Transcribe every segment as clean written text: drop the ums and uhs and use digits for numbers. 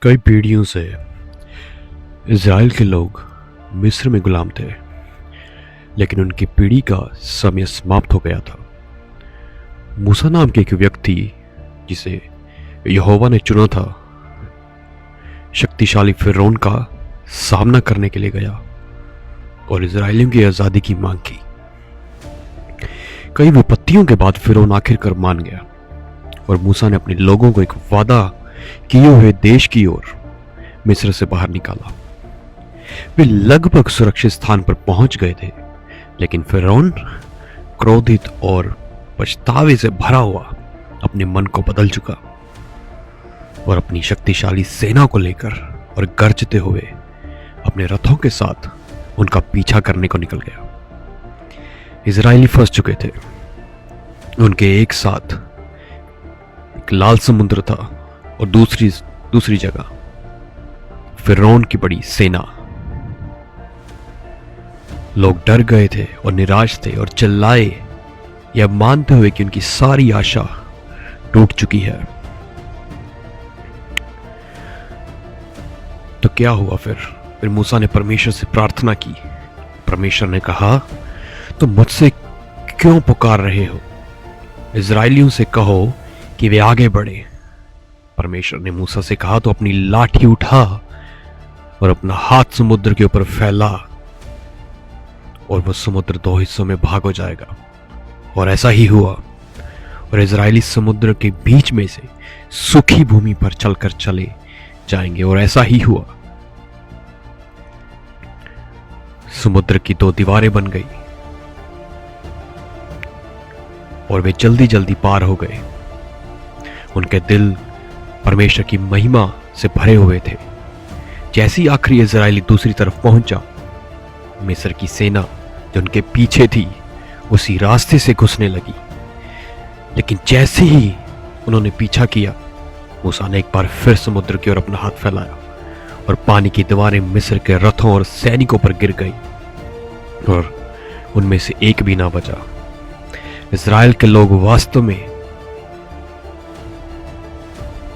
कई पीढ़ियों से इज़राइल के लोग मिस्र में गुलाम थे, लेकिन उनकी पीढ़ी का समय समाप्त हो गया था। मूसा नाम के एक व्यक्ति जिसे यहोवा ने चुना था, शक्तिशाली फिरौन का सामना करने के लिए गया और इज़राइलियों की आज़ादी की मांग की। कई विपत्तियों के बाद फिरौन आखिरकार मान गया और मूसा ने अपने लोगों को एक वादा किए हुए देश की ओर मिस्र से बाहर निकाला। वे लगभग सुरक्षित स्थान पर पहुंच गए थे, लेकिन फिरौन क्रोधित और पछतावे से भरा हुआ अपने मन को बदल चुका और अपनी शक्तिशाली सेना को लेकर और गरजते हुए अपने रथों के साथ उनका पीछा करने को निकल गया। इजरायली फंस चुके थे। उनके एक साथ एक लाल समुद्र था और दूसरी जगह फिरौन की बड़ी सेना। लोग डर गए थे और निराश थे और चिल्लाए, यह मानते हुए कि उनकी सारी आशा टूट चुकी है। तो क्या हुआ फिर मूसा ने परमेश्वर से प्रार्थना की। परमेश्वर ने कहा, तुम मुझसे क्यों पुकार रहे हो? इजरायलियों से कहो कि वे आगे बढ़े। परमेश्वर ने मूसा से कहा, तो अपनी लाठी उठा और अपना हाथ समुद्र के ऊपर फैला और वह समुद्र दो हिस्सों में भाग हो जाएगा। और ऐसा ही हुआ और इजरायली समुद्र के बीच में से सूखी भूमि पर चलकर चले जाएंगे। और ऐसा ही हुआ। समुद्र की दो दीवारें बन गई और वे जल्दी जल्दी पार हो गए। उनके दिल परमेश्वर की महिमा से भरे हुए थे। जैसे ही आखिरी इजरायली दूसरी तरफ पहुंचा, मिस्र की सेना जो उनके पीछे थी उसी रास्ते से घुसने लगी। लेकिन जैसे ही उन्होंने पीछा किया, मूसा ने एक बार फिर समुद्र की ओर अपना हाथ फैलाया और पानी की दीवारें मिस्र के रथों और सैनिकों पर गिर गई और उनमें से एक भी ना बचा। इज़राइल के लोग वास्तव में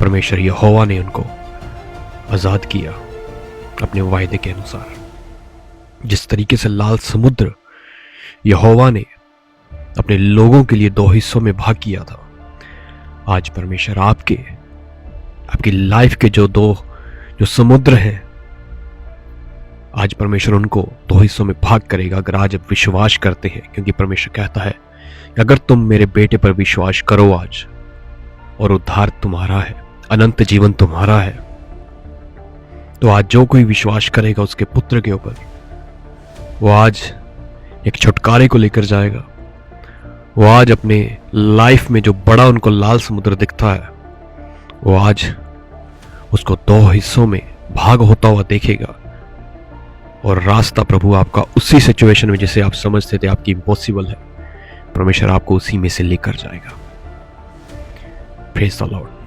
परमेश्वर यहोवा ने उनको आजाद किया अपने वायदे के अनुसार। जिस तरीके से लाल समुद्र यहोवा ने अपने लोगों के लिए दो हिस्सों में भाग किया था, आज परमेश्वर आपकी लाइफ के जो समुद्र हैं, आज परमेश्वर उनको दो हिस्सों में भाग करेगा अगर आज आप विश्वास करते हैं। क्योंकि परमेश्वर कहता है कि अगर तुम मेरे बेटे पर विश्वास करो आज, और उद्धार तुम्हारा है, अनंत जीवन तुम्हारा है, तो आज जो कोई विश्वास करेगा उसके पुत्र के ऊपर, वो आज एक छुटकारे को लेकर जाएगा। वो आज अपने लाइफ में जो बड़ा उनको लाल समुद्र दिखता है, वो आज उसको दो हिस्सों में भाग होता हुआ देखेगा। और रास्ता प्रभु आपका उसी सिचुएशन में जिसे आप समझते थे आपकी इम्पॉसिबल है, परमेश्वर आपको उसी में से लेकर जाएगा। Praise the Lord.